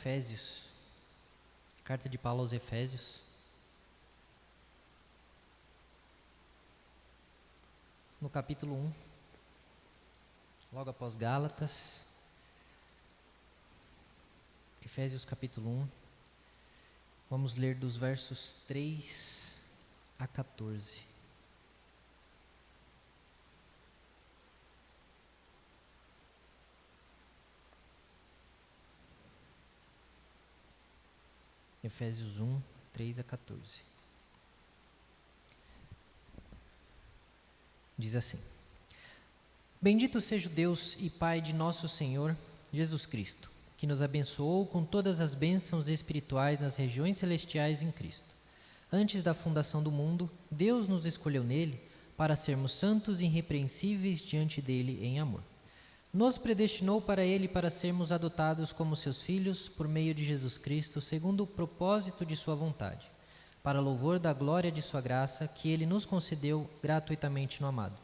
Efésios, carta de Paulo aos Efésios, no capítulo 1, logo após Gálatas. Efésios capítulo 1, vamos ler dos versos 3 a 14. Efésios 1, 3 a 14. Diz assim: Bendito seja o Deus e Pai de nosso Senhor Jesus Cristo, que nos abençoou com todas as bênçãos espirituais nas regiões celestiais em Cristo. Antes da fundação do mundo, Deus nos escolheu nele para sermos santos e irrepreensíveis diante dele em amor. Nos predestinou para ele para sermos adotados como seus filhos por meio de Jesus Cristo, segundo o propósito de sua vontade, para louvor da glória de sua graça, que ele nos concedeu gratuitamente no amado.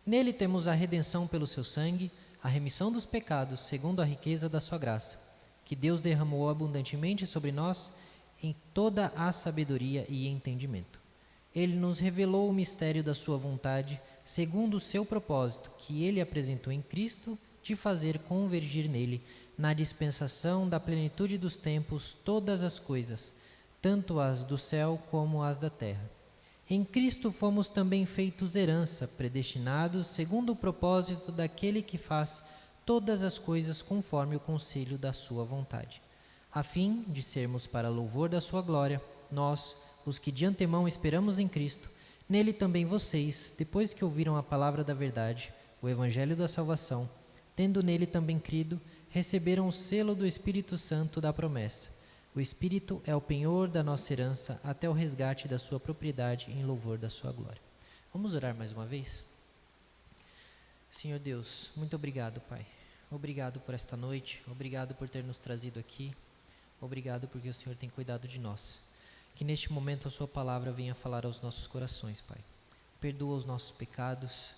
Nele temos a redenção pelo seu sangue, a remissão dos pecados, segundo a riqueza da sua graça, que Deus derramou abundantemente sobre nós em toda a sabedoria e entendimento. Ele nos revelou o mistério da sua vontade, segundo o seu propósito, que ele apresentou em Cristo, de fazer convergir nele, na dispensação da plenitude dos tempos, todas as coisas, tanto as do céu como as da terra. Em Cristo fomos também feitos herança, predestinados segundo o propósito daquele que faz todas as coisas conforme o conselho da sua vontade, a fim de sermos para louvor da sua glória, nós, os que de antemão esperamos em Cristo. Nele também vocês, depois que ouviram a palavra da verdade, o evangelho da salvação, tendo nele também crido, receberam o selo do Espírito Santo da promessa. O Espírito é o penhor da nossa herança até o resgate da sua propriedade em louvor da sua glória. Vamos orar mais uma vez? Senhor Deus, muito obrigado, Pai. Obrigado por esta noite, obrigado por ter nos trazido aqui, obrigado porque o Senhor tem cuidado de nós. Que neste momento a sua palavra venha falar aos nossos corações, Pai. Perdoa os nossos pecados,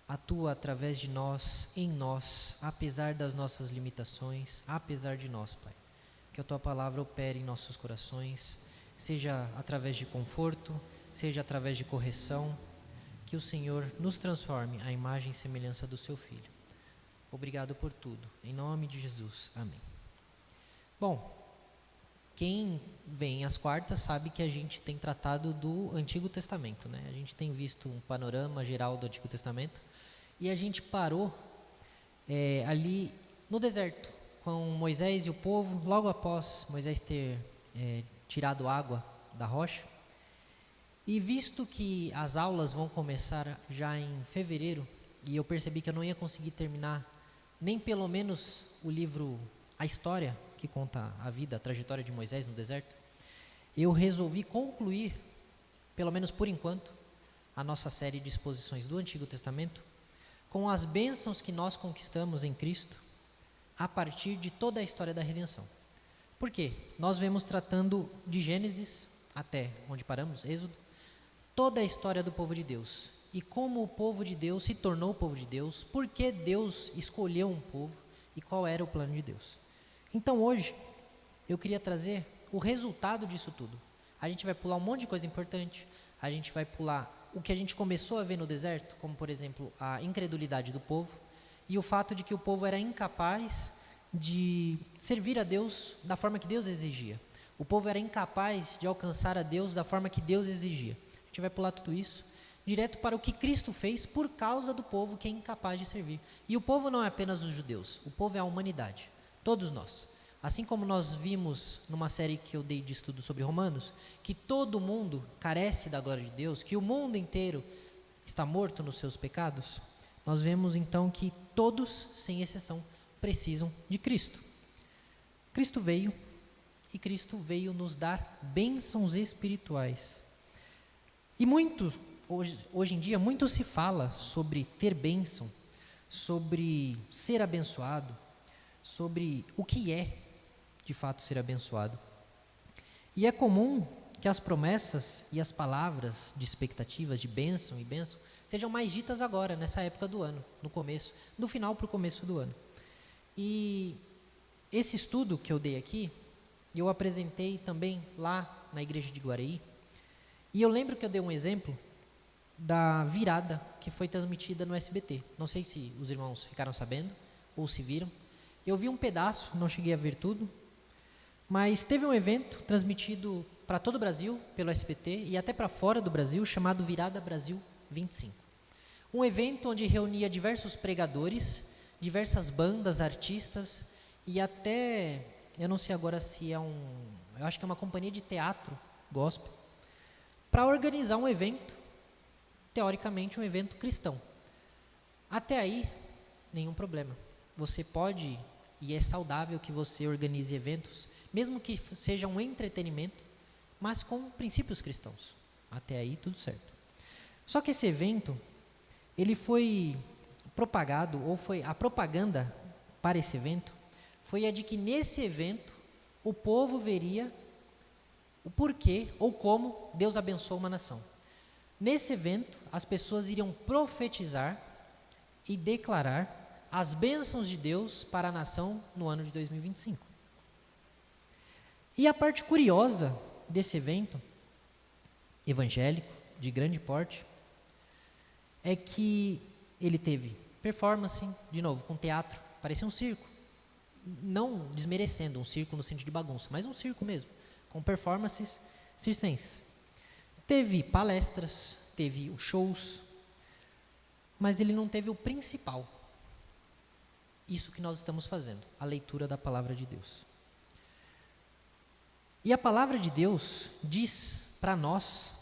atua através de nós, em nós, apesar das nossas limitações, apesar de nós, Pai. Que a tua palavra opere em nossos corações, seja através de conforto, seja através de correção, que o Senhor nos transforme à imagem e semelhança do seu Filho. Obrigado por tudo, em nome de Jesus, amém. Bom, quem vem às quartas sabe que a gente tem tratado do Antigo Testamento, né? A gente tem visto um panorama geral do Antigo Testamento e a gente parou ali no deserto, com Moisés e o povo, logo após Moisés ter tirado água da rocha. E visto que as aulas vão começar já em fevereiro, e eu percebi que eu não ia conseguir terminar nem pelo menos o livro, a história que conta a vida, a trajetória de Moisés no deserto, eu resolvi concluir, pelo menos por enquanto, a nossa série de exposições do Antigo Testamento, com as bênçãos que nós conquistamos em Cristo, a partir de toda a história da redenção. Por quê? Nós vemos tratando de Gênesis, até onde paramos, Êxodo, toda a história do povo de Deus, e como o povo de Deus se tornou o povo de Deus, por que Deus escolheu um povo, e qual era o plano de Deus. Então hoje, eu queria trazer o resultado disso tudo. A gente vai pular um monte de coisa importante, a gente vai pular o que a gente começou a ver no deserto, como por exemplo, a incredulidade do povo, e o fato de que o povo era incapaz de servir a Deus da forma que Deus exigia. O povo era incapaz de alcançar a Deus da forma que Deus exigia. A gente vai pular tudo isso, direto para o que Cristo fez por causa do povo que é incapaz de servir. E o povo não é apenas os judeus, o povo é a humanidade, todos nós. Assim como nós vimos numa série que eu dei de estudo sobre Romanos, que todo mundo carece da glória de Deus, que o mundo inteiro está morto nos seus pecados, nós vemos então que todos, sem exceção, precisam de Cristo. Cristo veio e Cristo veio nos dar bênçãos espirituais. E hoje em dia, muito se fala sobre ter bênção, sobre ser abençoado, sobre o que é, de fato, ser abençoado. E é comum que as promessas e as palavras de expectativas, de bênção e bênção, sejam mais ditas agora, nessa época do ano, no começo, do final para o começo do ano. E esse estudo que eu dei aqui, eu apresentei também lá na igreja de Guareí, e eu lembro que eu dei um exemplo da virada que foi transmitida no SBT. Não sei se os irmãos ficaram sabendo ou se viram. Eu vi um pedaço, não cheguei a ver tudo, mas teve um evento transmitido para todo o Brasil pelo SBT e até para fora do Brasil, chamado Virada Brasil 25. Um evento onde reunia diversos pregadores, diversas bandas, artistas e até, eu não sei agora se é eu acho que é uma companhia de teatro gospel, para organizar um evento, teoricamente um evento cristão. Até aí, nenhum problema. Você pode, e é saudável que você organize eventos, mesmo que seja um entretenimento, mas com princípios cristãos. Até aí, tudo certo. Só que esse evento, ele foi propagado, a propaganda para esse evento, foi a de que nesse evento, o povo veria o porquê ou como Deus abençoou uma nação. Nesse evento, as pessoas iriam profetizar e declarar as bênçãos de Deus para a nação no ano de 2025. E a parte curiosa desse evento evangélico, de grande porte, é que ele teve performance, de novo, com teatro, parecia um circo. Não desmerecendo um circo no sentido de bagunça, mas um circo mesmo, com performances circenses. Teve palestras, teve os shows, mas ele não teve o principal. Isso que nós estamos fazendo, a leitura da palavra de Deus. E a palavra de Deus diz para nós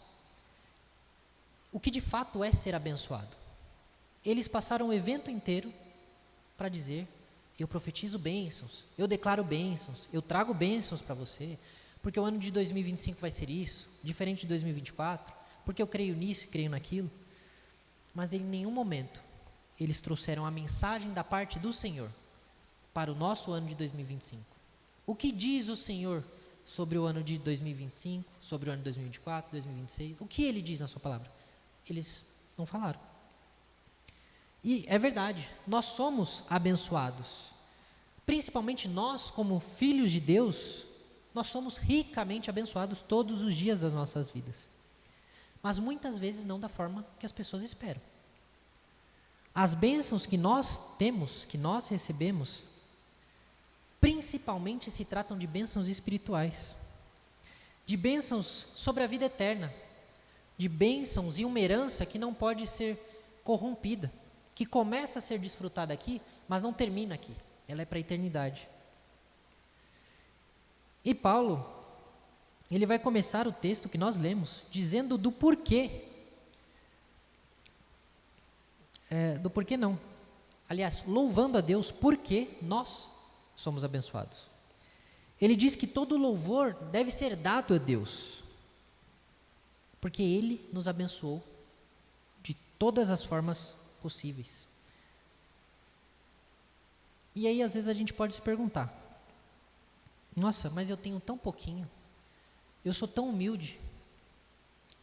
o que de fato é ser abençoado. Eles passaram o evento inteiro para dizer: eu profetizo bênçãos, eu declaro bênçãos, eu trago bênçãos para você, porque o ano de 2025 vai ser isso, diferente de 2024, porque eu creio nisso e creio naquilo. Mas em nenhum momento eles trouxeram a mensagem da parte do Senhor para o nosso ano de 2025. O que diz o Senhor sobre o ano de 2025, sobre o ano de 2024, 2026? O que Ele diz na sua palavra? Eles não falaram. E é verdade, nós somos abençoados. Principalmente nós, como filhos de Deus, nós somos ricamente abençoados todos os dias das nossas vidas. Mas muitas vezes não da forma que as pessoas esperam. As bênçãos que nós temos, que nós recebemos, principalmente se tratam de bênçãos espirituais, de bênçãos sobre a vida eterna, de bênçãos e uma herança que não pode ser corrompida, que começa a ser desfrutada aqui, mas não termina aqui, ela é para a eternidade. E Paulo, ele vai começar o texto que nós lemos, dizendo do porquê. Do porquê não. Aliás, louvando a Deus porque nós somos abençoados. Ele diz que todo louvor deve ser dado a Deus, porque Ele nos abençoou de todas as formas possíveis. E aí, às vezes, a gente pode se perguntar: nossa, mas eu tenho tão pouquinho, eu sou tão humilde,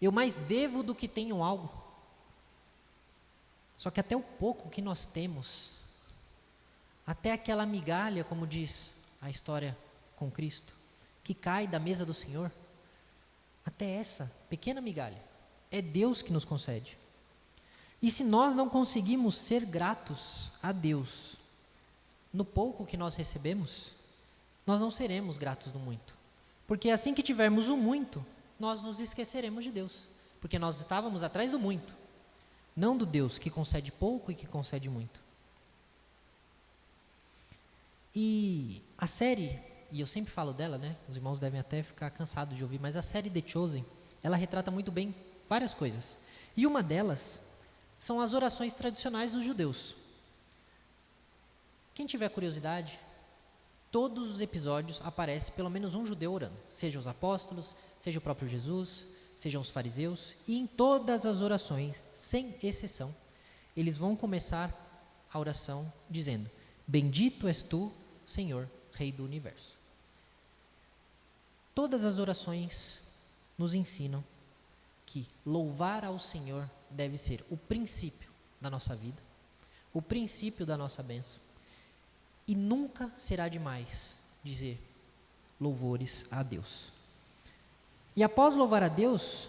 eu mais devo do que tenho algo. Só que até o pouco que nós temos, até aquela migalha, como diz a história com Cristo, que cai da mesa do Senhor, até essa pequena migalha, é Deus que nos concede. E se nós não conseguimos ser gratos a Deus no pouco que nós recebemos, nós não seremos gratos no muito. Porque assim que tivermos o muito, nós nos esqueceremos de Deus. Porque nós estávamos atrás do muito, não do Deus que concede pouco e que concede muito. E a série, e eu sempre falo dela, né? Os irmãos devem até ficar cansados de ouvir, mas a série The Chosen, ela retrata muito bem várias coisas. E uma delas são as orações tradicionais dos judeus. Quem tiver curiosidade, todos os episódios aparece pelo menos um judeu orando, seja os apóstolos, seja o próprio Jesus, sejam os fariseus, e em todas as orações, sem exceção, eles vão começar a oração dizendo: bendito és tu, Senhor, Rei do Universo. Todas as orações nos ensinam que louvar ao Senhor deve ser o princípio da nossa vida, o princípio da nossa bênção. E nunca será demais dizer louvores a Deus. E após louvar a Deus,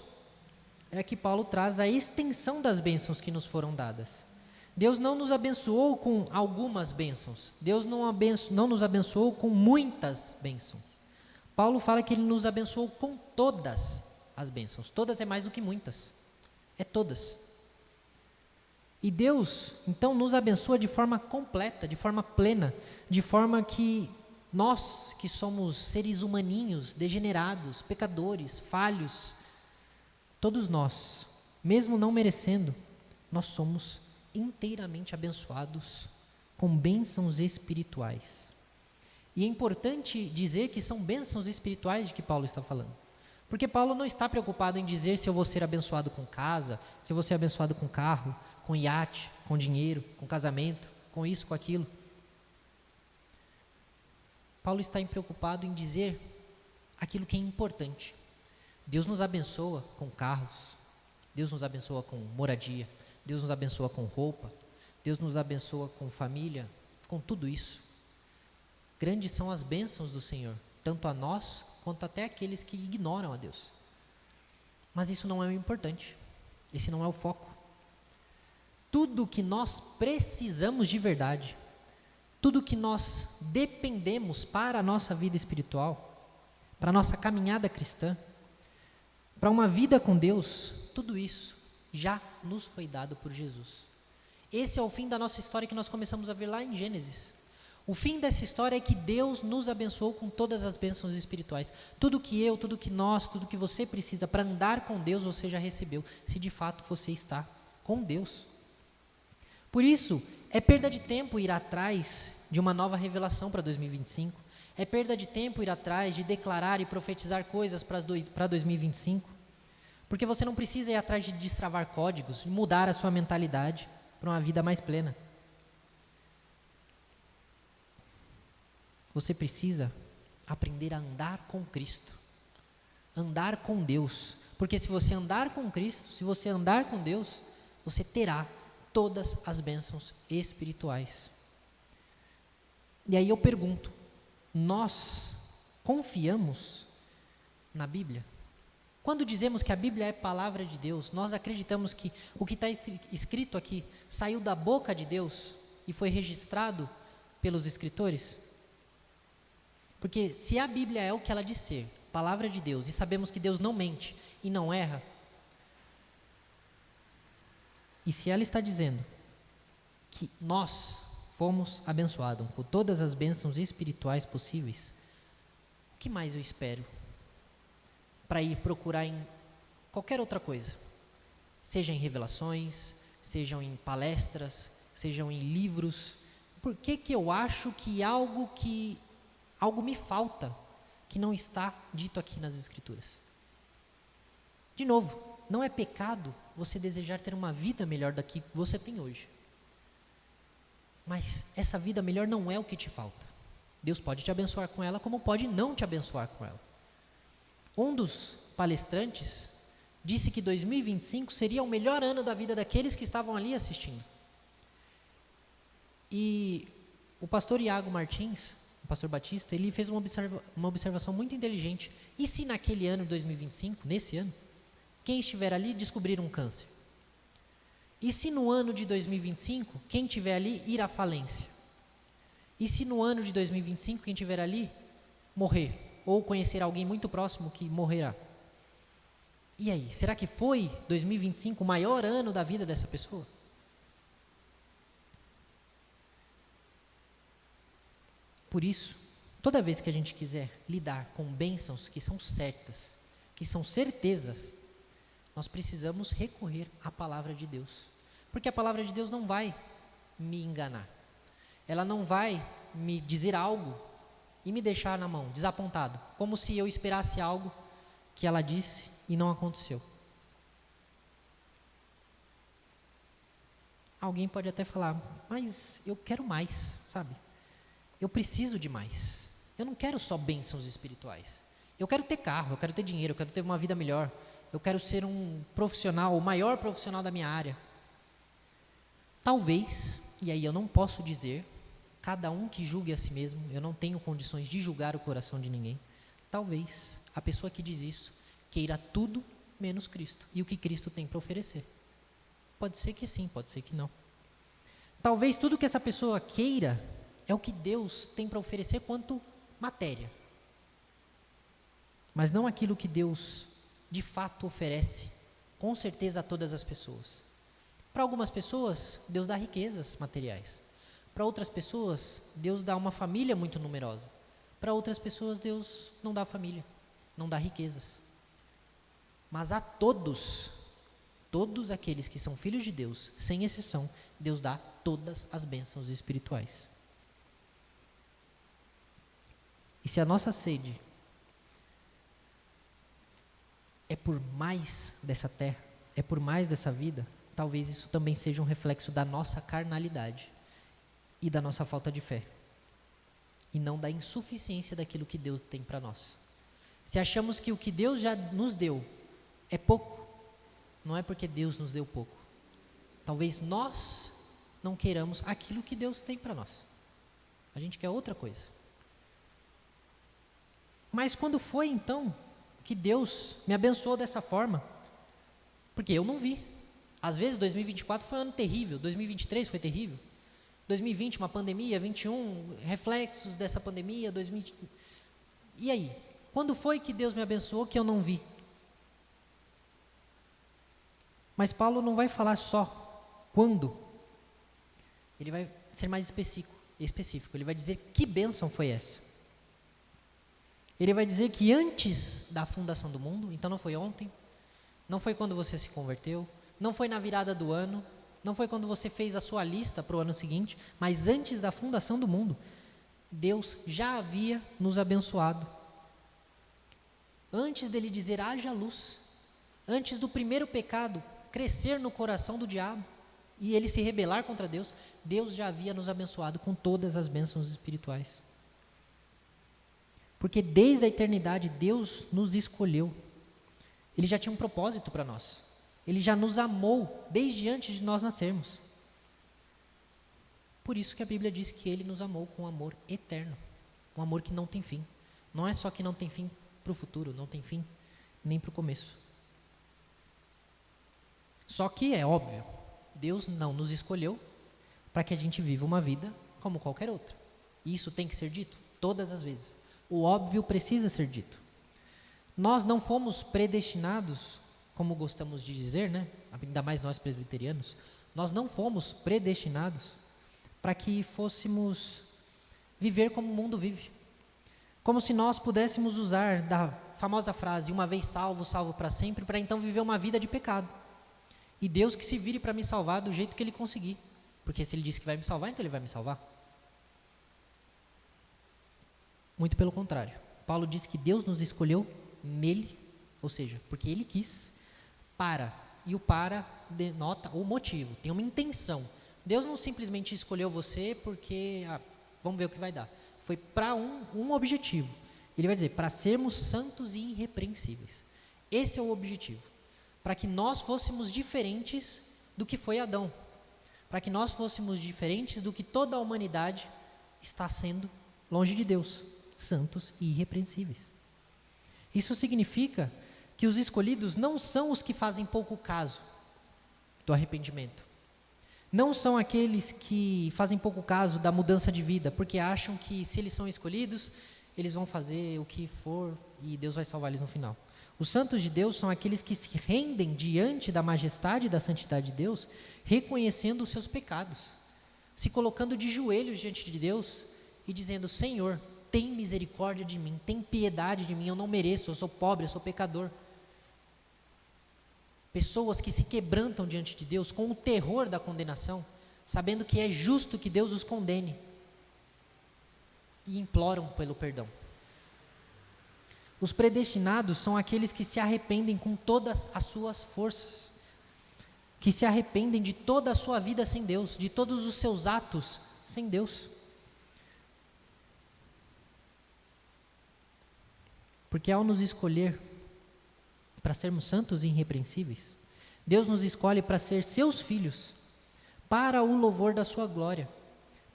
é que Paulo traz a extensão das bênçãos que nos foram dadas. Deus não nos abençoou com algumas bênçãos. Deus não nos abençoou com muitas bênçãos. Paulo fala que ele nos abençoou com todas as bênçãos. Todas é mais do que muitas. É todas. E Deus, então, nos abençoa de forma completa, de forma plena, de forma que nós, que somos seres humaninhos, degenerados, pecadores, falhos, todos nós, mesmo não merecendo, nós somos inteiramente abençoados com bênçãos espirituais. E é importante dizer que são bênçãos espirituais de que Paulo está falando. Porque Paulo não está preocupado em dizer se eu vou ser abençoado com casa, se eu vou ser abençoado com carro, com iate, com dinheiro, com casamento, com isso, com aquilo. Paulo está preocupado em dizer aquilo que é importante. Deus nos abençoa com carros, Deus nos abençoa com moradia, Deus nos abençoa com roupa, Deus nos abençoa com família, com tudo isso. Grandes são as bênçãos do Senhor, tanto a nós, quanto até aqueles que ignoram a Deus. Mas isso não é o importante, esse não é o foco. Tudo que nós precisamos de verdade, tudo que nós dependemos para a nossa vida espiritual, para a nossa caminhada cristã, para uma vida com Deus, tudo isso já nos foi dado por Jesus. Esse é o fim da nossa história que nós começamos a ver lá em Gênesis. O fim dessa história é que Deus nos abençoou com todas as bênçãos espirituais. Tudo que eu, tudo que nós, tudo que você precisa para andar com Deus, você já recebeu, se de fato você está com Deus. Por isso, é perda de tempo ir atrás de uma nova revelação para 2025. É perda de tempo ir atrás de declarar e profetizar coisas para 2025. Porque você não precisa ir atrás de destravar códigos, de mudar a sua mentalidade para uma vida mais plena. Você precisa aprender a andar com Cristo, andar com Deus, porque se você andar com Cristo, se você andar com Deus, você terá todas as bênçãos espirituais. E aí eu pergunto, nós confiamos na Bíblia? Quando dizemos que a Bíblia é palavra de Deus, nós acreditamos que o que está escrito aqui saiu da boca de Deus e foi registrado pelos escritores? Porque se a Bíblia é o que ela diz ser, palavra de Deus, e sabemos que Deus não mente e não erra, e se ela está dizendo que nós fomos abençoados com todas as bênçãos espirituais possíveis, o que mais eu espero para ir procurar em qualquer outra coisa? Seja em revelações, sejam em palestras, sejam em livros. Por que eu acho que algo me falta que não está dito aqui nas Escrituras? De novo, não é pecado você desejar ter uma vida melhor da que você tem hoje. Mas essa vida melhor não é o que te falta. Deus pode te abençoar com ela, como pode não te abençoar com ela. Um dos palestrantes disse que 2025 seria o melhor ano da vida daqueles que estavam ali assistindo. E o pastor Iago Martins, o pastor Batista, ele fez uma observação muito inteligente. E se naquele ano de 2025, nesse ano, quem estiver ali descobrir um câncer? E se no ano de 2025, quem estiver ali ir à falência? E se no ano de 2025, quem estiver ali morrer? Ou conhecer alguém muito próximo que morrerá? E aí, será que foi 2025 o maior ano da vida dessa pessoa? Por isso, toda vez que a gente quiser lidar com bênçãos que são certas, que são certezas, nós precisamos recorrer à palavra de Deus. Porque a palavra de Deus não vai me enganar. Ela não vai me dizer algo e me deixar na mão, desapontado, como se eu esperasse algo que ela disse e não aconteceu. Alguém pode até falar, mas eu quero mais, sabe? Eu preciso de mais. Eu não quero só bênçãos espirituais. Eu quero ter carro, eu quero ter dinheiro, eu quero ter uma vida melhor. Eu quero ser um profissional, o maior profissional da minha área. Talvez, e aí eu não posso dizer, cada um que julgue a si mesmo, eu não tenho condições de julgar o coração de ninguém. Talvez a pessoa que diz isso queira tudo menos Cristo e o que Cristo tem para oferecer. Pode ser que sim, pode ser que não. Talvez tudo que essa pessoa queira é o que Deus tem para oferecer quanto matéria, mas não aquilo que Deus de fato oferece, com certeza, a todas as pessoas. Para algumas pessoas, Deus dá riquezas materiais. Para outras pessoas, Deus dá uma família muito numerosa. Para outras pessoas, Deus não dá família, não dá riquezas. Mas a todos aqueles que são filhos de Deus, sem exceção, Deus dá todas as bênçãos espirituais. E se a nossa sede é por mais dessa terra, é por mais dessa vida, talvez isso também seja um reflexo da nossa carnalidade e da nossa falta de fé, e não da insuficiência daquilo que Deus tem para nós. Se achamos que o que Deus já nos deu é pouco, não é porque Deus nos deu pouco. Talvez nós não queiramos aquilo que Deus tem para nós. A gente quer outra coisa. Mas quando foi então que Deus me abençoou dessa forma? Porque eu não vi. Às vezes 2024 foi um ano terrível, 2023 foi terrível, 2020 uma pandemia, 2021 reflexos dessa pandemia, 2020... E aí? Quando foi que Deus me abençoou que eu não vi? Mas Paulo não vai falar só quando. Ele vai ser mais específico. Ele vai dizer que bênção foi essa. Ele vai dizer que antes da fundação do mundo, então não foi ontem, não foi quando você se converteu, não foi na virada do ano, não foi quando você fez a sua lista para o ano seguinte, mas antes da fundação do mundo, Deus já havia nos abençoado. Antes dele dizer haja luz, antes do primeiro pecado crescer no coração do diabo e ele se rebelar contra Deus, Deus já havia nos abençoado com todas as bênçãos espirituais. Porque desde a eternidade Deus nos escolheu. Ele já tinha um propósito para nós. Ele já nos amou desde antes de nós nascermos. Por isso que a Bíblia diz que Ele nos amou com amor eterno. Um amor que não tem fim. Não é só que não tem fim para o futuro, não tem fim nem para o começo. Só que é óbvio, Deus não nos escolheu para que a gente viva uma vida como qualquer outra. E isso tem que ser dito todas as vezes. O óbvio precisa ser dito. Nós não fomos predestinados, como gostamos de dizer, né? Ainda mais nós presbiterianos, nós não fomos predestinados para que fôssemos viver como o mundo vive. Como se nós pudéssemos usar da famosa frase, uma vez salvo, salvo para sempre, para então viver uma vida de pecado. E Deus que se vire para me salvar do jeito que Ele conseguir. Porque se Ele disse que vai me salvar, então Ele vai me salvar. Muito pelo contrário. Paulo diz que Deus nos escolheu nele, ou seja, porque Ele quis, para. E o para denota o motivo, tem uma intenção. Deus não simplesmente escolheu você porque, vamos ver o que vai dar. Foi para um objetivo. Ele vai dizer, para sermos santos e irrepreensíveis. Esse é o objetivo. Para que nós fôssemos diferentes do que foi Adão. Para que nós fôssemos diferentes do que toda a humanidade está sendo longe de Deus. Santos e irrepreensíveis. Isso significa que os escolhidos não são os que fazem pouco caso do arrependimento. Não são aqueles que fazem pouco caso da mudança de vida, porque acham que se eles são escolhidos, eles vão fazer o que for e Deus vai salvar eles no final. Os santos de Deus são aqueles que se rendem diante da majestade e da santidade de Deus, reconhecendo os seus pecados, se colocando de joelhos diante de Deus e dizendo, Senhor, tem misericórdia de mim, tem piedade de mim, eu não mereço, eu sou pobre, eu sou pecador. Pessoas que se quebrantam diante de Deus com o terror da condenação, sabendo que é justo que Deus os condene, e imploram pelo perdão. Os predestinados são aqueles que se arrependem com todas as suas forças, que se arrependem de toda a sua vida sem Deus, de todos os seus atos sem Deus. Porque ao nos escolher para sermos santos e irrepreensíveis, Deus nos escolhe para ser seus filhos, para o louvor da sua glória,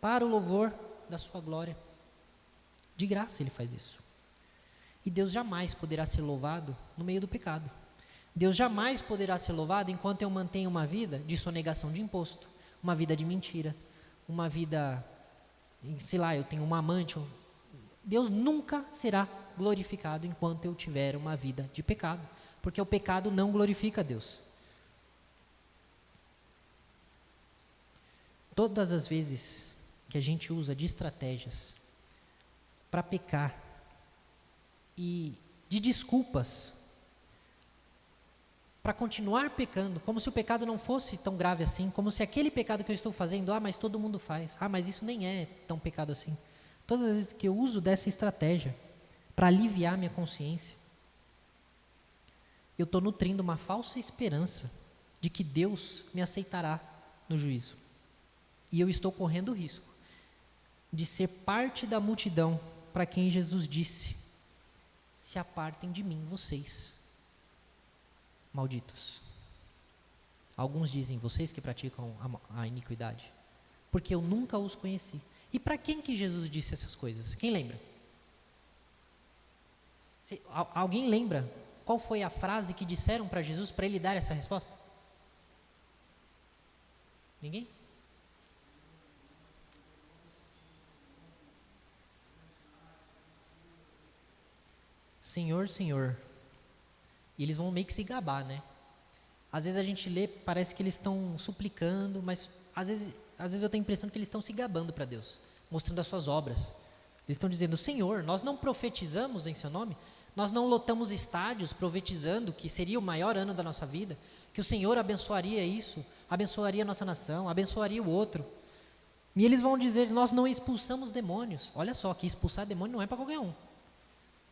para o louvor da sua glória. De graça Ele faz isso. E Deus jamais poderá ser louvado no meio do pecado. Deus jamais poderá ser louvado enquanto eu mantenho uma vida de sonegação de imposto, uma vida de mentira, uma vida, sei lá, eu tenho uma amante. Deus nunca será glorificado enquanto eu tiver uma vida de pecado, porque o pecado não glorifica a Deus. Todas as vezes que a gente usa de estratégias para pecar e de desculpas para continuar pecando, como se o pecado não fosse tão grave assim, como se aquele pecado que eu estou fazendo, mas todo mundo faz, mas isso nem é tão pecado assim. Todas as vezes que eu uso dessa estratégia para aliviar minha consciência, eu estou nutrindo uma falsa esperança de que Deus me aceitará no juízo. E eu estou correndo o risco de ser parte da multidão para quem Jesus disse: se apartem de mim vocês, malditos. Alguns dizem, vocês que praticam a iniquidade, porque eu nunca os conheci. E para quem que Jesus disse essas coisas? Quem lembra? Alguém lembra qual foi a frase que disseram para Jesus para ele dar essa resposta? Ninguém? Senhor, Senhor. E eles vão meio que se gabar, né? Às vezes a gente lê, parece que eles estão suplicando, mas às vezes eu tenho a impressão que eles estão se gabando para Deus, mostrando as suas obras. Eles estão dizendo: Senhor, nós não profetizamos em seu nome? Nós não lotamos estádios profetizando que seria o maior ano da nossa vida? Que o Senhor abençoaria isso, abençoaria a nossa nação, abençoaria o outro? E eles vão dizer: nós não expulsamos demônios. Olha só, que expulsar demônio não é para qualquer um.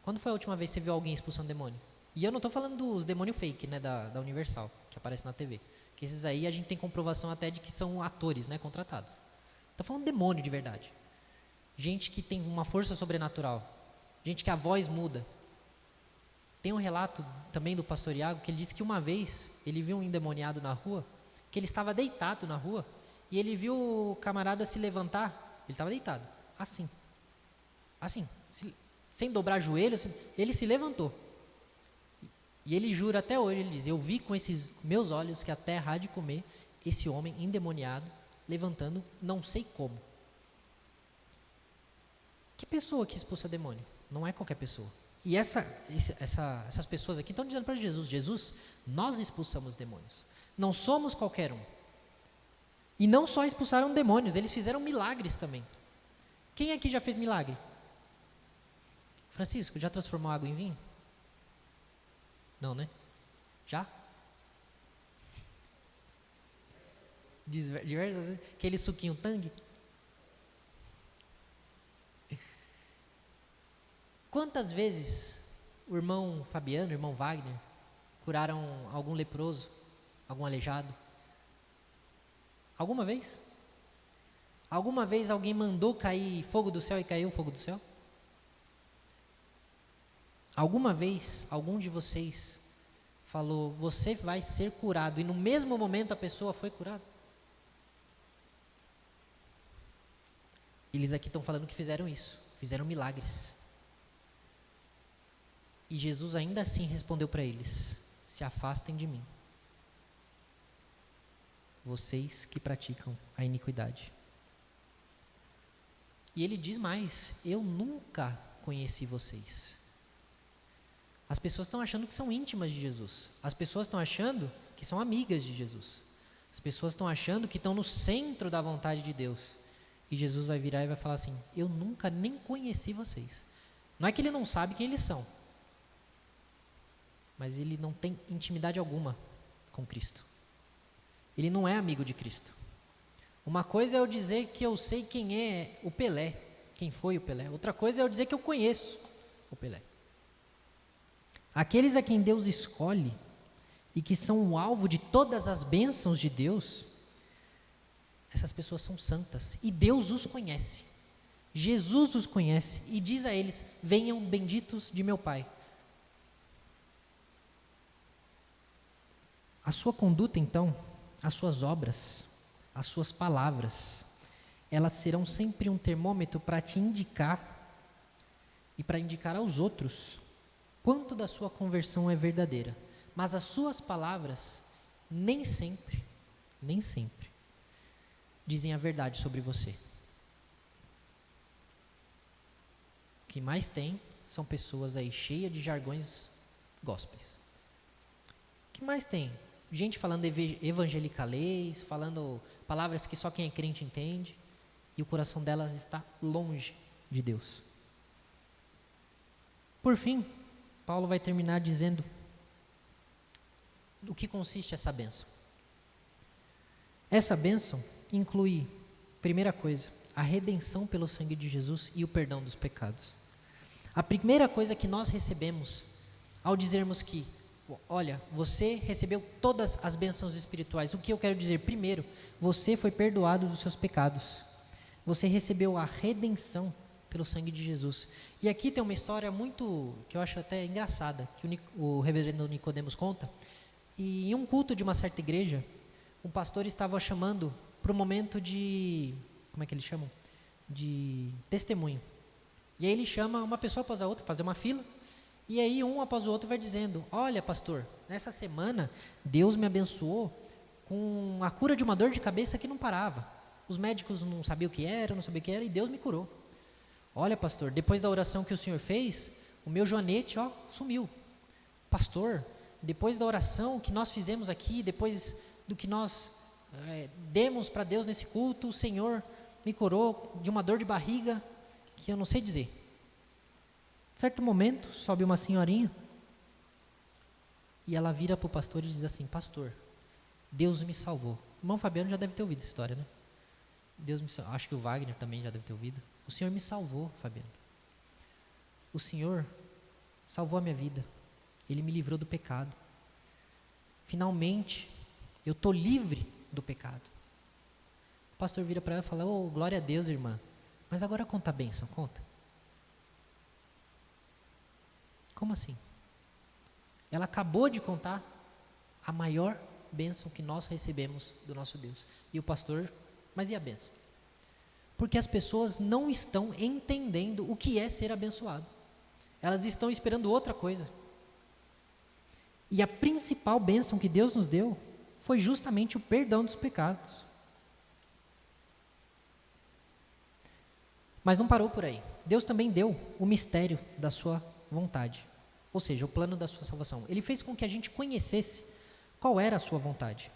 Quando foi a última vez que você viu alguém expulsando demônio? E eu não estou falando dos demônios fake, né, da Universal, que aparece na TV. Que esses aí a gente tem comprovação até de que são atores, né, contratados. Estou falando de demônio de verdade. Gente que tem uma força sobrenatural. Gente que a voz muda. Tem um relato também do pastor Iago, que ele disse que uma vez ele viu um endemoniado na rua, que ele estava deitado na rua, e ele viu o camarada se levantar, ele estava deitado, assim, sem dobrar joelho, ele se levantou. E ele jura até hoje, ele diz: eu vi com esses meus olhos que a terra há de comer esse homem endemoniado, levantando, não sei como. Que pessoa que expulsa demônio? Não é qualquer pessoa. E essas pessoas aqui estão dizendo para Jesus: Jesus, nós expulsamos demônios. Não somos qualquer um. E não só expulsaram demônios, eles fizeram milagres também. Quem aqui já fez milagre? Francisco, já transformou água em vinho? Não, né? Já? Diversas vezes. Aquele suquinho tangue? Quantas vezes o irmão Fabiano, o irmão Wagner, curaram algum leproso, algum aleijado? Alguma vez? Alguma vez alguém mandou cair fogo do céu e caiu fogo do céu? Alguma vez algum de vocês falou: você vai ser curado, e no mesmo momento a pessoa foi curada? Eles aqui estão falando que fizeram isso, fizeram milagres. E Jesus ainda assim respondeu para eles: se afastem de mim, vocês que praticam a iniquidade. E ele diz mais: eu nunca conheci vocês. As pessoas estão achando que são íntimas de Jesus. As pessoas estão achando que são amigas de Jesus. As pessoas estão achando que estão no centro da vontade de Deus. E Jesus vai virar e vai falar assim: eu nunca nem conheci vocês. Não é que ele não sabe quem eles são, mas ele não tem intimidade alguma com Cristo. Ele não é amigo de Cristo. Uma coisa é eu dizer que eu sei quem é o Pelé, quem foi o Pelé. Outra coisa é eu dizer que eu conheço o Pelé. Aqueles a quem Deus escolhe e que são o alvo de todas as bênçãos de Deus, essas pessoas são santas e Deus os conhece. Jesus os conhece e diz a eles: venham benditos de meu Pai. A sua conduta, então, as suas obras, as suas palavras, elas serão sempre um termômetro para te indicar e para indicar aos outros quanto da sua conversão é verdadeira. Mas as suas palavras nem sempre dizem a verdade sobre você. O que mais tem são pessoas aí cheias de jargões gospels. O que mais tem? Gente falando evangelicalês, falando palavras que só quem é crente entende, e o coração delas está longe de Deus. Por fim, Paulo vai terminar dizendo do que consiste essa bênção. Essa bênção inclui, primeira coisa, a redenção pelo sangue de Jesus e o perdão dos pecados. A primeira coisa que nós recebemos ao dizermos que, olha, você recebeu todas as bênçãos espirituais. O que eu quero dizer? Primeiro, você foi perdoado dos seus pecados. Você recebeu a redenção pelo sangue de Jesus. E aqui tem uma história muito, que eu acho até engraçada, que o reverendo Nicodemos conta. E em um culto de uma certa igreja, um pastor estava chamando para o momento de, como é que eles chamam? De testemunho. E aí ele chama uma pessoa após a outra, fazer uma fila, e aí um após o outro vai dizendo, olha pastor, nessa semana Deus me abençoou com a cura de uma dor de cabeça que não parava. Os médicos não sabiam o que era, e Deus me curou. Olha pastor, depois da oração que o senhor fez, o meu joanete, sumiu. Pastor, depois da oração que nós fizemos aqui, depois do que nós demos para Deus nesse culto, o Senhor me curou de uma dor de barriga que eu não sei dizer. Certo momento, sobe uma senhorinha e ela vira para o pastor e diz assim, pastor, Deus me salvou. O irmão Fabiano já deve ter ouvido essa história, né? Acho que o Wagner também já deve ter ouvido. O Senhor me salvou, Fabiano. O Senhor salvou a minha vida. Ele me livrou do pecado. Finalmente, eu estou livre do pecado. O pastor vira para ela e fala, glória a Deus, irmã. Mas agora conta a bênção, conta. Como assim? Ela acabou de contar a maior bênção que nós recebemos do nosso Deus. E o pastor, mas e a bênção? Porque as pessoas não estão entendendo o que é ser abençoado. Elas estão esperando outra coisa. E a principal bênção que Deus nos deu foi justamente o perdão dos pecados. Mas não parou por aí. Deus também deu o mistério da sua vontade. Ou seja, o plano da sua salvação. Ele fez com que a gente conhecesse qual era a sua vontade.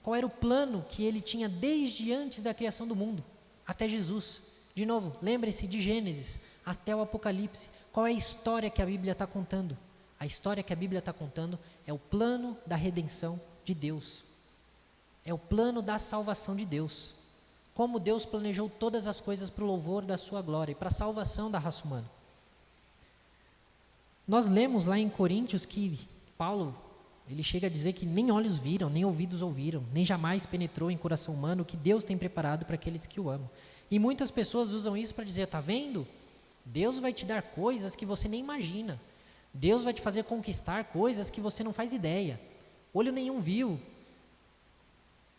Qual era o plano que ele tinha desde antes da criação do mundo, até Jesus. De novo, lembre-se de Gênesis até o Apocalipse. Qual é a história que a Bíblia está contando? A história que a Bíblia está contando é o plano da redenção de Deus. É o plano da salvação de Deus. Como Deus planejou todas as coisas para o louvor da sua glória e para a salvação da raça humana. Nós lemos lá em Coríntios que Paulo, ele chega a dizer que nem olhos viram, nem ouvidos ouviram, nem jamais penetrou em coração humano o que Deus tem preparado para aqueles que o amam. E muitas pessoas usam isso para dizer, está vendo? Deus vai te dar coisas que você nem imagina. Deus vai te fazer conquistar coisas que você não faz ideia. Olho nenhum viu.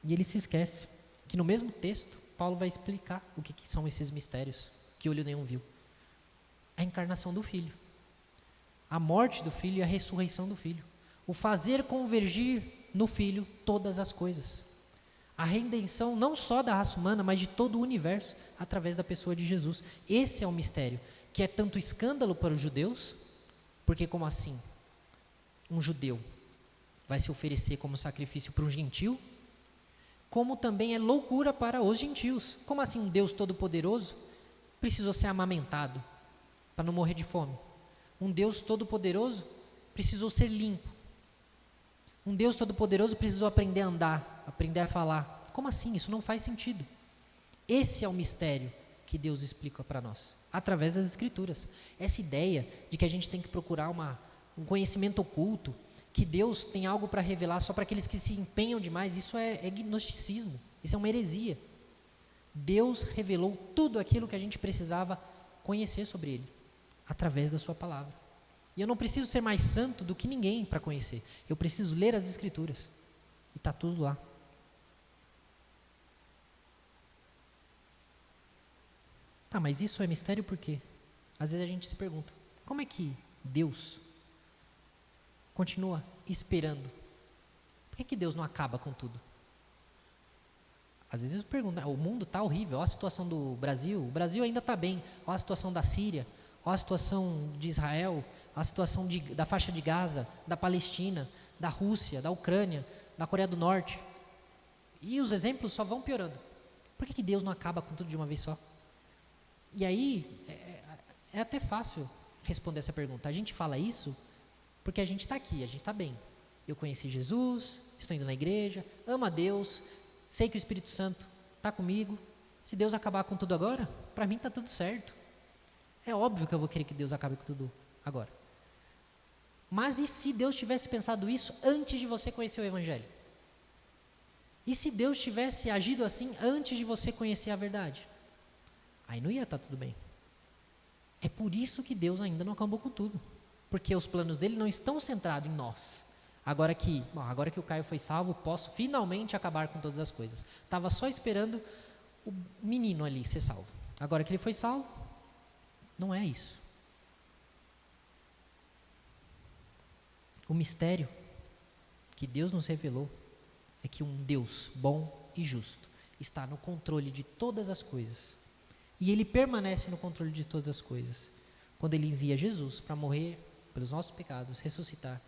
E ele se esquece que no mesmo texto, Paulo vai explicar o que são esses mistérios que olho nenhum viu. A encarnação do Filho. A morte do Filho e a ressurreição do Filho. O fazer convergir no Filho todas as coisas. A redenção não só da raça humana, mas de todo o universo, através da pessoa de Jesus. Esse é o mistério, que é tanto escândalo para os judeus, porque como assim? Um judeu vai se oferecer como sacrifício para um gentil, como também é loucura para os gentios. Como assim um Deus todo-poderoso precisou ser amamentado para não morrer de fome? Um Deus todo-poderoso precisou ser limpo. Um Deus todo-poderoso precisou aprender a andar, aprender a falar. Como assim? Isso não faz sentido. Esse é o mistério que Deus explica para nós, através das Escrituras. Essa ideia de que a gente tem que procurar um conhecimento oculto, que Deus tem algo para revelar só para aqueles que se empenham demais, isso é gnosticismo, isso é uma heresia. Deus revelou tudo aquilo que a gente precisava conhecer sobre Ele, através da sua palavra. E eu não preciso ser mais santo do que ninguém para conhecer. Eu preciso ler as Escrituras. E está tudo lá. Tá, mas isso é mistério por quê? Às vezes a gente se pergunta, como é que Deus continua esperando? Por que Deus não acaba com tudo? Às vezes eu pergunto, o mundo está horrível, olha a situação do Brasil, o Brasil ainda está bem, olha a situação da Síria, olha a situação de Israel, a situação da faixa de Gaza, da Palestina, da Rússia, da Ucrânia, da Coreia do Norte. E os exemplos só vão piorando. Por que Deus não acaba com tudo de uma vez só? E aí, é até fácil responder essa pergunta. A gente fala isso porque a gente está aqui, a gente está bem. Eu conheci Jesus, estou indo na igreja, amo a Deus, sei que o Espírito Santo está comigo. Se Deus acabar com tudo agora, para mim está tudo certo. É óbvio que eu vou querer que Deus acabe com tudo agora. Mas e se Deus tivesse pensado isso antes de você conhecer o Evangelho? E se Deus tivesse agido assim antes de você conhecer a verdade? Aí não ia estar tudo bem. É por isso que Deus ainda não acabou com tudo. Porque os planos dele não estão centrados em nós. Agora que o Caio foi salvo, posso finalmente acabar com todas as coisas. Estava só esperando o menino ali ser salvo. Agora que ele foi salvo, não é isso. O mistério que Deus nos revelou é que um Deus bom e justo está no controle de todas as coisas. E Ele permanece no controle de todas as coisas. Quando Ele envia Jesus para morrer pelos nossos pecados, ressuscitar,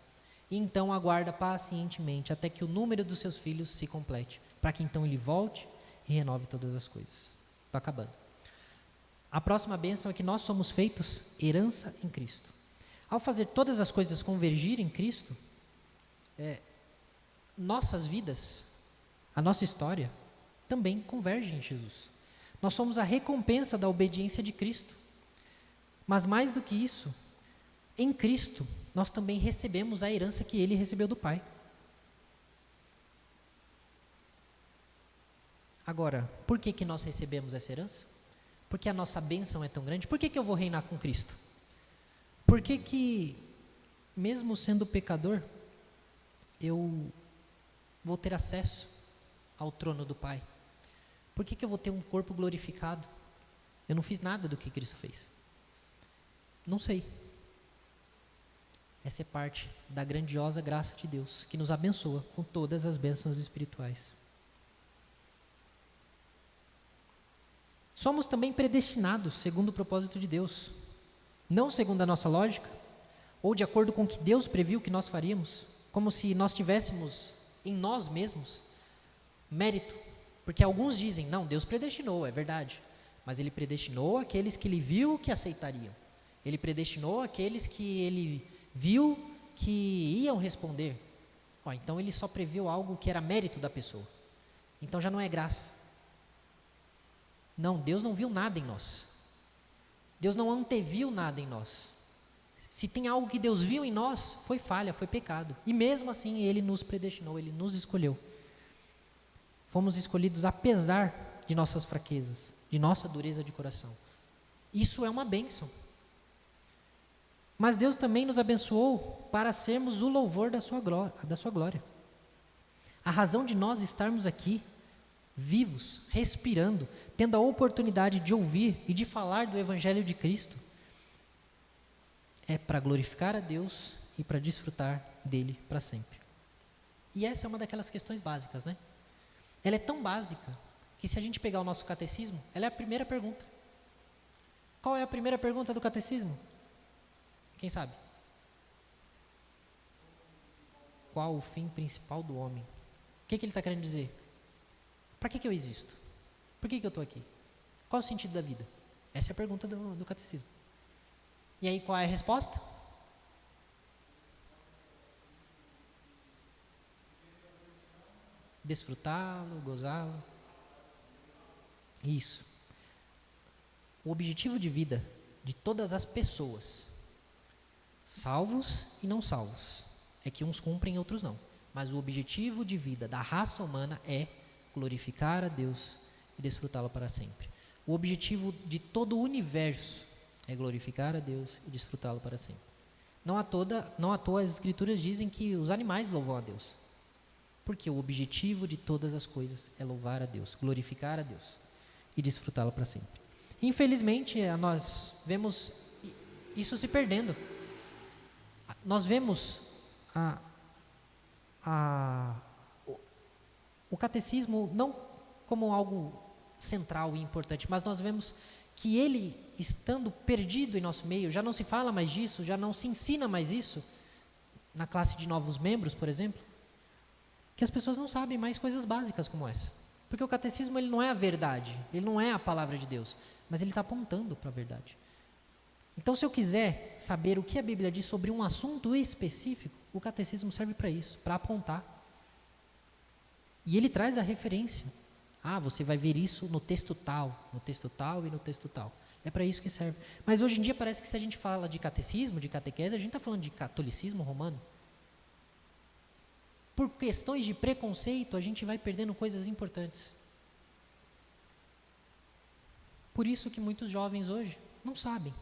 e então aguarda pacientemente até que o número dos seus filhos se complete, para que então Ele volte e renove todas as coisas. Está acabando. A próxima bênção é que nós somos feitos herança em Cristo. Ao fazer todas as coisas convergir em Cristo, nossas vidas, a nossa história, também converge em Jesus. Nós somos a recompensa da obediência de Cristo. Mas mais do que isso, em Cristo, nós também recebemos a herança que Ele recebeu do Pai. Agora, por que nós recebemos essa herança? Porque a nossa bênção é tão grande. Por que eu vou reinar com Cristo? Por que, mesmo sendo pecador, eu vou ter acesso ao trono do Pai? Por que eu vou ter um corpo glorificado? Eu não fiz nada do que Cristo fez. Não sei. Essa é parte da grandiosa graça de Deus, que nos abençoa com todas as bênçãos espirituais. Somos também predestinados segundo o propósito de Deus, não segundo a nossa lógica, ou de acordo com o que Deus previu que nós faríamos, como se nós tivéssemos em nós mesmos mérito, porque alguns dizem, não, Deus predestinou, é verdade, mas Ele predestinou aqueles que Ele viu que aceitariam, Ele predestinou aqueles que Ele viu que iam responder. Então Ele só previu algo que era mérito da pessoa, então já não é graça. Não, Deus não viu nada em nós. Deus não anteviu nada em nós. Se tem algo que Deus viu em nós, foi falha, foi pecado. E mesmo assim, Ele nos predestinou, Ele nos escolheu. Fomos escolhidos apesar de nossas fraquezas, de nossa dureza de coração. Isso é uma bênção. Mas Deus também nos abençoou para sermos o louvor da sua glória. A razão de nós estarmos aqui, vivos, respirando, tendo a oportunidade de ouvir e de falar do Evangelho de Cristo, é para glorificar a Deus e para desfrutar dele para sempre. E essa é uma daquelas questões básicas, né? Ela é tão básica que, se a gente pegar o nosso catecismo, ela é a primeira pergunta. Qual é a primeira pergunta do catecismo? Quem sabe? Qual o fim principal do homem? O que ele está querendo dizer? Para que eu existo? Por que eu estou aqui? Qual o sentido da vida? Essa é a pergunta do catecismo. E aí, qual é a resposta? Desfrutá-lo, gozá-lo. Isso. O objetivo de vida de todas as pessoas, salvos e não salvos, é que uns cumprem e outros não. Mas o objetivo de vida da raça humana é glorificar a Deus e desfrutá-lo para sempre. O objetivo de todo o universo é glorificar a Deus e desfrutá-lo para sempre. Não à toa as Escrituras dizem que os animais louvam a Deus. Porque o objetivo de todas as coisas é louvar a Deus, glorificar a Deus e desfrutá-lo para sempre. Infelizmente, nós vemos isso se perdendo. Nós vemos o catecismo não como algo central e importante, mas nós vemos que ele, estando perdido em nosso meio, já não se fala mais disso, já não se ensina mais isso, na classe de novos membros, por exemplo, que as pessoas não sabem mais coisas básicas como essa. Porque o catecismo ele não é a verdade, ele não é a palavra de Deus, mas ele está apontando para a verdade. Então, se eu quiser saber o que a Bíblia diz sobre um assunto específico, o catecismo serve para isso, para apontar. E ele traz a referência. Você vai ver isso no texto tal e no texto tal. É para isso que serve. Mas hoje em dia parece que se a gente fala de catecismo, de catequese, a gente está falando de catolicismo romano. Por questões de preconceito, a gente vai perdendo coisas importantes. Por isso que muitos jovens hoje não sabem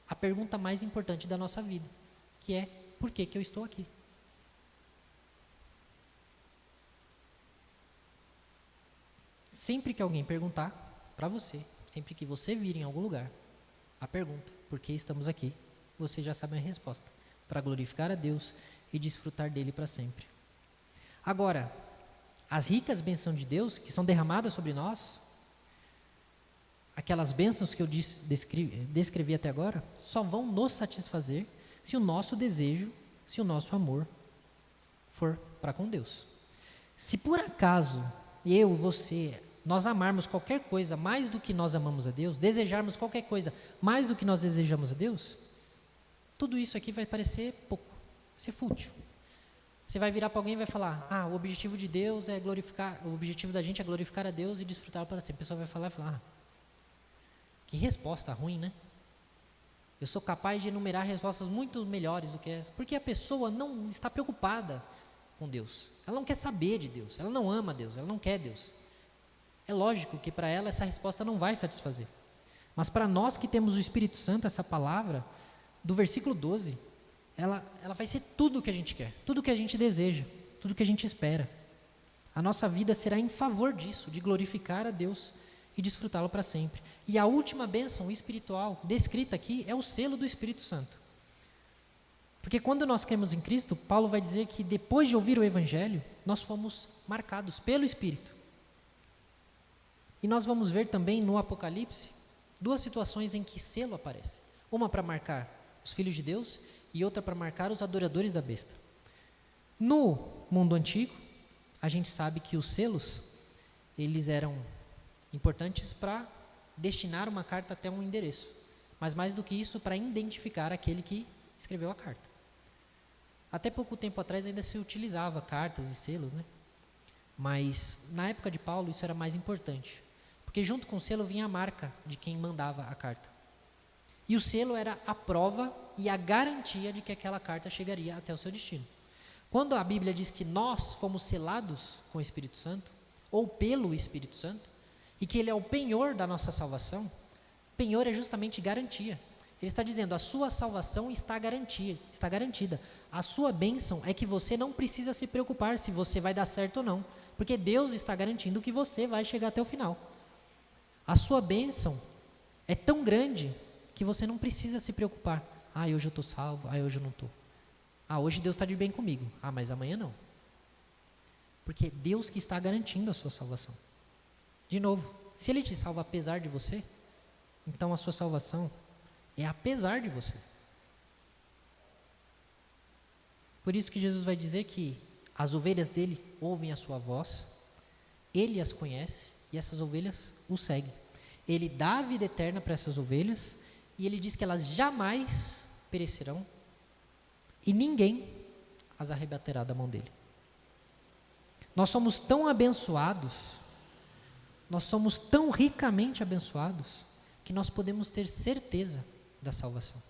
a pergunta mais importante da nossa vida, que é: por que eu estou aqui? Sempre que alguém perguntar para você, sempre que você vir em algum lugar, a pergunta: por que estamos aqui? Você já sabe a resposta: para glorificar a Deus e desfrutar dele para sempre. Agora, as ricas bênçãos de Deus que são derramadas sobre nós, aquelas bênçãos que eu descrevi até agora, só vão nos satisfazer se o nosso desejo, se o nosso amor for para com Deus. Se por acaso você, nós amarmos qualquer coisa mais do que nós amamos a Deus, desejarmos qualquer coisa mais do que nós desejamos a Deus, tudo isso aqui vai parecer pouco, vai ser fútil. Você vai virar para alguém e vai falar: o objetivo de Deus é glorificar, o objetivo da gente é glorificar a Deus e desfrutar para sempre. A pessoa vai falar: que resposta ruim, né? Eu sou capaz de enumerar respostas muito melhores do que essa, porque a pessoa não está preocupada com Deus, ela não quer saber de Deus, ela não ama Deus, ela não quer Deus. É lógico que para ela essa resposta não vai satisfazer, mas para nós que temos o Espírito Santo, essa palavra do versículo 12, ela vai ser tudo o que a gente quer, tudo o que a gente deseja, tudo o que a gente espera. A nossa vida será em favor disso, de glorificar a Deus e desfrutá-lo para sempre. E a última bênção espiritual descrita aqui é o selo do Espírito Santo. Porque quando nós cremos em Cristo, Paulo vai dizer que depois de ouvir o Evangelho, nós fomos marcados pelo Espírito. E nós vamos ver também no Apocalipse duas situações em que selo aparece. Uma para marcar os filhos de Deus e outra para marcar os adoradores da besta. No mundo antigo, a gente sabe que os selos, eles eram importantes para destinar uma carta até um endereço, mas mais do que isso, para identificar aquele que escreveu a carta. Até pouco tempo atrás ainda se utilizava cartas e selos, né? Mas na época de Paulo isso era mais importante, porque junto com o selo vinha a marca de quem mandava a carta. E o selo era a prova e a garantia de que aquela carta chegaria até o seu destino. Quando a Bíblia diz que nós fomos selados com o Espírito Santo, ou pelo Espírito Santo, e que ele é o penhor da nossa salvação, penhor é justamente garantia. Ele está dizendo: a sua salvação está garantida. A sua bênção é que você não precisa se preocupar se você vai dar certo ou não, porque Deus está garantindo que você vai chegar até o final. A sua bênção é tão grande que você não precisa se preocupar. Hoje eu estou salvo, hoje eu não estou. Hoje Deus está de bem comigo, mas amanhã não. Porque Deus que está garantindo a sua salvação. De novo, se Ele te salva apesar de você, então a sua salvação é apesar de você. Por isso que Jesus vai dizer que as ovelhas dele ouvem a sua voz, ele as conhece e essas ovelhas o seguem. Ele dá a vida eterna para essas ovelhas e ele diz que elas jamais perecerão e ninguém as arrebatará da mão dele. Nós somos tão abençoados, nós somos tão ricamente abençoados, que nós podemos ter certeza da salvação.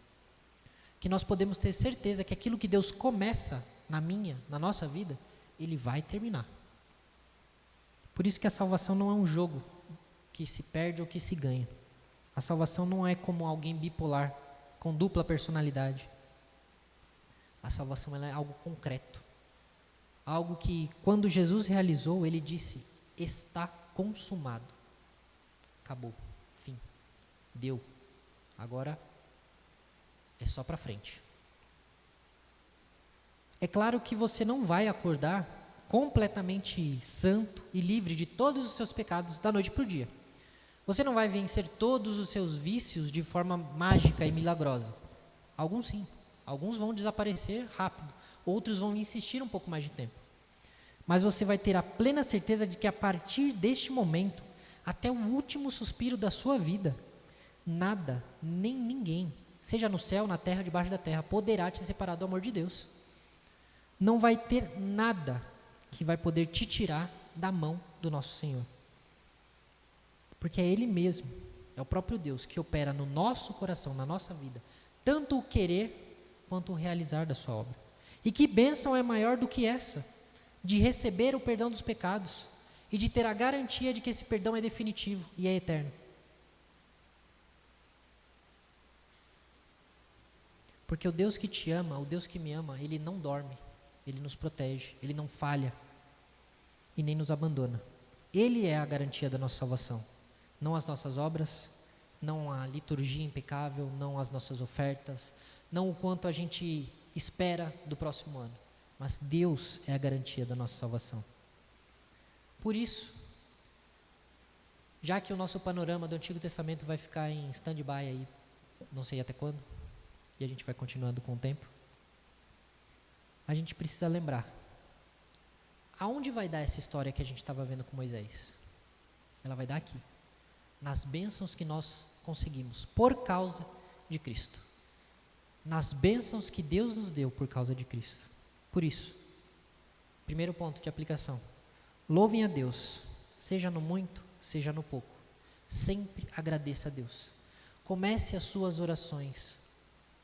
Que nós podemos ter certeza que aquilo que Deus começa na nossa vida, Ele vai terminar. Por isso que a salvação não é um jogo que se perde ou que se ganha. A salvação não é como alguém bipolar, com dupla personalidade. A salvação ela é algo concreto. Algo que, quando Jesus realizou, Ele disse: está consumado. Acabou. Deu. Agora é só para frente. É claro que você não vai acordar completamente santo e livre de todos os seus pecados da noite para o dia. Você não vai vencer todos os seus vícios de forma mágica e milagrosa. Alguns sim, alguns vão desaparecer rápido, outros vão insistir um pouco mais de tempo. Mas você vai ter a plena certeza de que a partir deste momento, até o último suspiro da sua vida, nada, nem ninguém, seja no céu, na terra, debaixo da terra, poderá te separar do amor de Deus. Não vai ter nada que vai poder te tirar da mão do nosso Senhor. Porque é Ele mesmo, é o próprio Deus que opera no nosso coração, na nossa vida, tanto o querer quanto o realizar da sua obra. E que bênção é maior do que essa, de receber o perdão dos pecados e de ter a garantia de que esse perdão é definitivo e é eterno. Porque o Deus que te ama, o Deus que me ama, Ele não dorme, Ele nos protege, Ele não falha e nem nos abandona. Ele é a garantia da nossa salvação. Não as nossas obras, não a liturgia impecável, não as nossas ofertas, não o quanto a gente espera do próximo ano, mas Deus é a garantia da nossa salvação. Por isso, já que o nosso panorama do Antigo Testamento vai ficar em stand-by aí, não sei até quando, e a gente vai continuando com o tempo, a gente precisa lembrar, aonde vai dar essa história que a gente estava vendo com Moisés? Ela vai dar aqui, nas bênçãos que nós conseguimos por causa de Cristo, nas bênçãos que Deus nos deu por causa de Cristo. Por isso, primeiro ponto de aplicação, louvem a Deus, seja no muito, seja no pouco, sempre agradeça a Deus. Comece as suas orações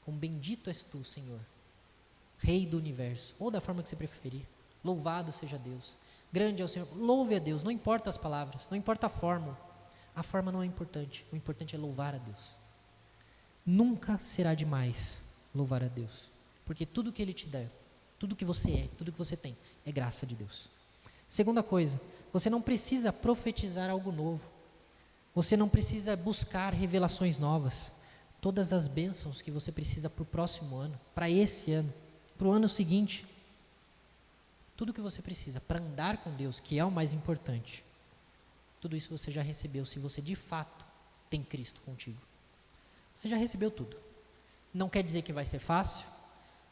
com bendito és tu, Senhor, Rei do universo, ou da forma que você preferir, louvado seja Deus, grande é o Senhor, louve a Deus, não importa as palavras, não importa a forma não é importante, o importante é louvar a Deus. Nunca será demais louvar a Deus, porque tudo que Ele te der, tudo que você é, tudo que você tem, é graça de Deus. Segunda coisa, você não precisa profetizar algo novo, você não precisa buscar revelações novas. Todas as bênçãos que você precisa para o próximo ano, para esse ano, para o ano seguinte, tudo que você precisa para andar com Deus, que é o mais importante, tudo isso você já recebeu, se você de fato tem Cristo contigo. Você já recebeu tudo. Não quer dizer que vai ser fácil,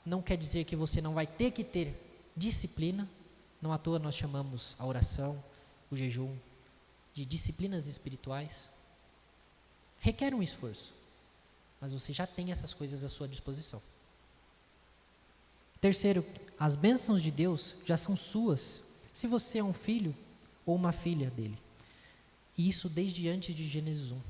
não quer dizer que você não vai ter que ter disciplina, não à toa nós chamamos a oração, o jejum, de disciplinas espirituais. Requer um esforço, mas você já tem essas coisas à sua disposição. Terceiro, as bênçãos de Deus já são suas, se você é um filho ou uma filha dele. E isso desde antes de Gênesis 1. Não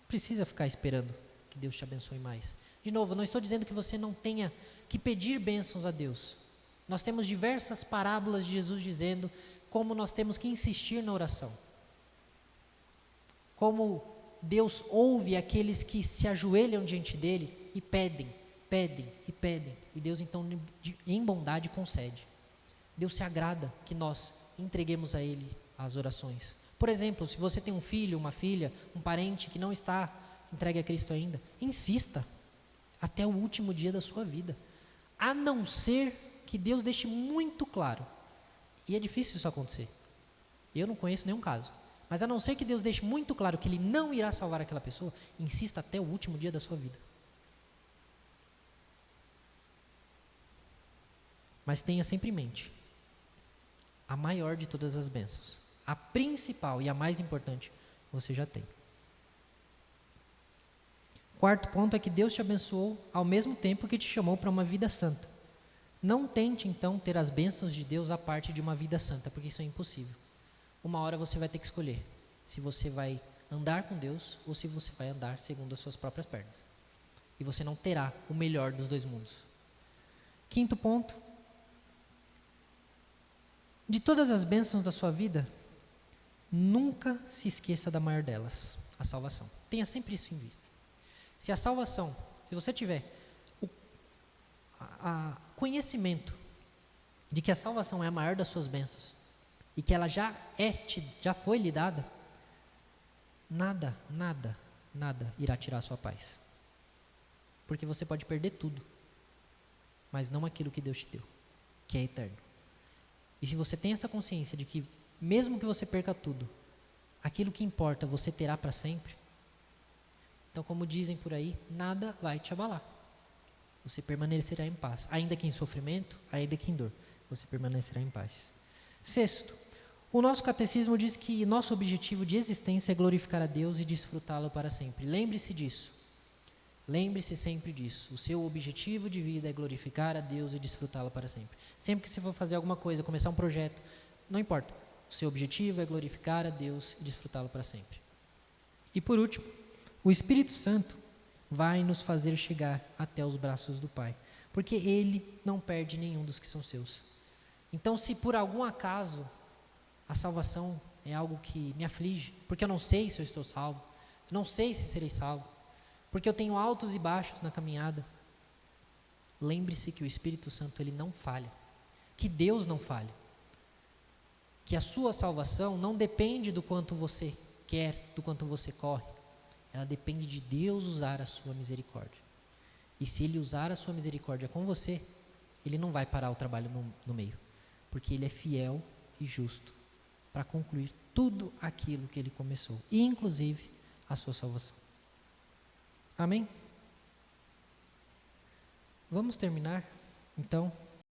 precisa ficar esperando que Deus te abençoe mais. De novo, não estou dizendo que você não tenha que pedir bênçãos a Deus. Nós temos diversas parábolas de Jesus dizendo como nós temos que insistir na oração. Como Deus ouve aqueles que se ajoelham diante dele e pedem, pedem e pedem. E Deus então em bondade concede. Deus se agrada que nós entreguemos a Ele as orações. Por exemplo, se você tem um filho, uma filha, um parente que não está entregue a Cristo ainda, insista até o último dia da sua vida. A não ser que Deus deixe muito claro. E é difícil isso acontecer. Eu não conheço nenhum caso. Mas a não ser que Deus deixe muito claro que Ele não irá salvar aquela pessoa, insista até o último dia da sua vida. Mas tenha sempre em mente, a maior de todas as bênçãos, a principal e a mais importante, você já tem. Quarto ponto é que Deus te abençoou ao mesmo tempo que te chamou para uma vida santa. Não tente então ter as bênçãos de Deus à parte de uma vida santa, porque isso é impossível. Uma hora você vai ter que escolher se você vai andar com Deus ou se você vai andar segundo as suas próprias pernas. E você não terá o melhor dos dois mundos. Quinto ponto, de todas as bênçãos da sua vida, nunca se esqueça da maior delas, a salvação. Tenha sempre isso em vista. Se a salvação, se você tiver o conhecimento de que a salvação é a maior das suas bênçãos e que ela já foi lhe dada, nada nada irá tirar a sua paz. Porque você pode perder tudo, mas não aquilo que Deus te deu, que é eterno. E se você tem essa consciência de que, mesmo que você perca tudo, aquilo que importa você terá para sempre, então, como dizem por aí, nada vai te abalar. Você permanecerá em paz, ainda que em sofrimento, ainda que em dor, você permanecerá em paz. Sexto, o nosso catecismo diz que nosso objetivo de existência é glorificar a Deus e desfrutá-lo para sempre. Lembre-se disso. Lembre-se sempre disso. O seu objetivo de vida é glorificar a Deus e desfrutá-lo para sempre. Sempre que você for fazer alguma coisa, começar um projeto, não importa. O seu objetivo é glorificar a Deus e desfrutá-lo para sempre. E por último, o Espírito Santo vai nos fazer chegar até os braços do Pai, porque Ele não perde nenhum dos que são seus. Então, se por algum acaso a salvação é algo que me aflige, porque eu não sei se eu estou salvo, não sei se serei salvo, porque eu tenho altos e baixos na caminhada, lembre-se que o Espírito Santo ele não falha, que Deus não falha, que a sua salvação não depende do quanto você quer, do quanto você corre, ela depende de Deus usar a sua misericórdia. E se Ele usar a sua misericórdia com você, Ele não vai parar o trabalho no meio, porque Ele é fiel e justo para concluir tudo aquilo que Ele começou, inclusive a sua salvação. Amém? Vamos terminar, então,